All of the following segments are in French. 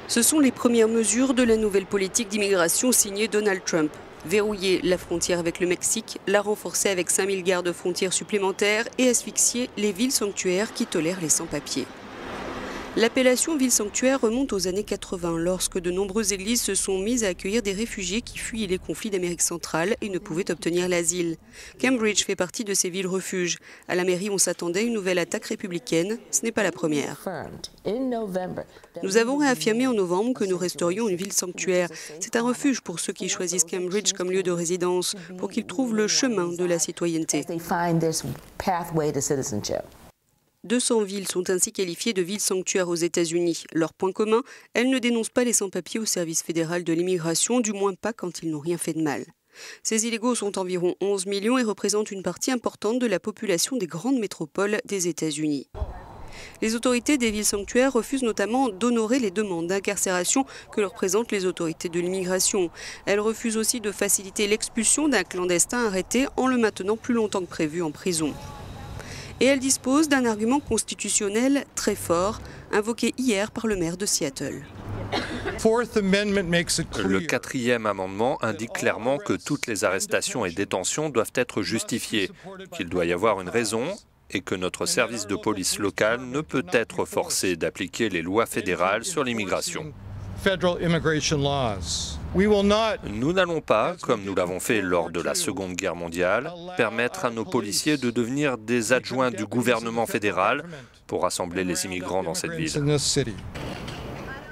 Ce sont les premières mesures de la nouvelle politique d'immigration signée Donald Trump. Verrouiller la frontière avec le Mexique, la renforcer avec 5000 gardes-frontières supplémentaires et asphyxier les villes sanctuaires qui tolèrent les sans-papiers. L'appellation ville sanctuaire remonte aux années 80, lorsque de nombreuses églises se sont mises à accueillir des réfugiés qui fuyaient les conflits d'Amérique centrale et ne pouvaient obtenir l'asile. Cambridge fait partie de ces villes refuges. À la mairie, on s'attendait à une nouvelle attaque républicaine. Ce n'est pas la première. Nous avons réaffirmé en novembre que nous resterions une ville sanctuaire. C'est un refuge pour ceux qui choisissent Cambridge comme lieu de résidence, pour qu'ils trouvent le chemin de la citoyenneté. 200 villes sont ainsi qualifiées de villes sanctuaires aux États-Unis. Leur point commun, elles ne dénoncent pas les sans-papiers au service fédéral de l'immigration, du moins pas quand ils n'ont rien fait de mal. Ces illégaux sont environ 11 millions et représentent une partie importante de la population des grandes métropoles des États-Unis. Les autorités des villes sanctuaires refusent notamment d'honorer les demandes d'incarcération que leur présentent les autorités de l'immigration. Elles refusent aussi de faciliter l'expulsion d'un clandestin arrêté en le maintenant plus longtemps que prévu en prison. Et elle dispose d'un argument constitutionnel très fort, invoqué hier par le maire de Seattle. Le 4e amendement indique clairement que toutes les arrestations et détentions doivent être justifiées, qu'il doit y avoir une raison et que notre service de police local ne peut être forcé d'appliquer les lois fédérales sur l'immigration. Nous n'allons pas, comme nous l'avons fait lors de la Seconde Guerre mondiale, permettre à nos policiers de devenir des adjoints du gouvernement fédéral pour rassembler les immigrants dans cette ville.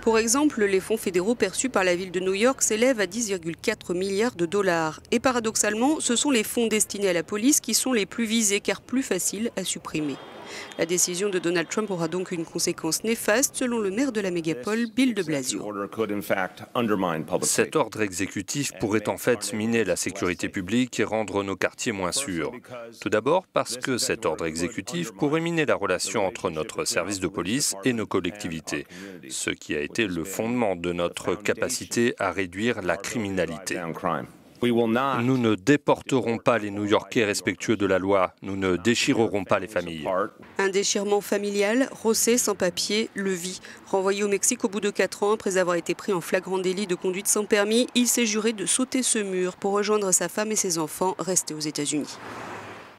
Pour exemple, les fonds fédéraux perçus par la ville de New York s'élèvent à 10,4 milliards de dollars. Et paradoxalement, ce sont les fonds destinés à la police qui sont les plus visés car plus faciles à supprimer. La décision de Donald Trump aura donc une conséquence néfaste selon le maire de la mégapole, Bill de Blasio. Cet ordre exécutif pourrait en fait miner la sécurité publique et rendre nos quartiers moins sûrs. Tout d'abord parce que cet ordre exécutif pourrait miner la relation entre notre service de police et nos collectivités, ce qui a été le fondement de notre capacité à réduire la criminalité. Nous ne déporterons pas les New-Yorkais respectueux de la loi. Nous ne déchirerons pas les familles. Un déchirement familial, José, sans papier, le vit. Renvoyé au Mexique au bout de 4 ans, après avoir été pris en flagrant délit de conduite sans permis, il s'est juré de sauter ce mur pour rejoindre sa femme et ses enfants restés aux États-Unis.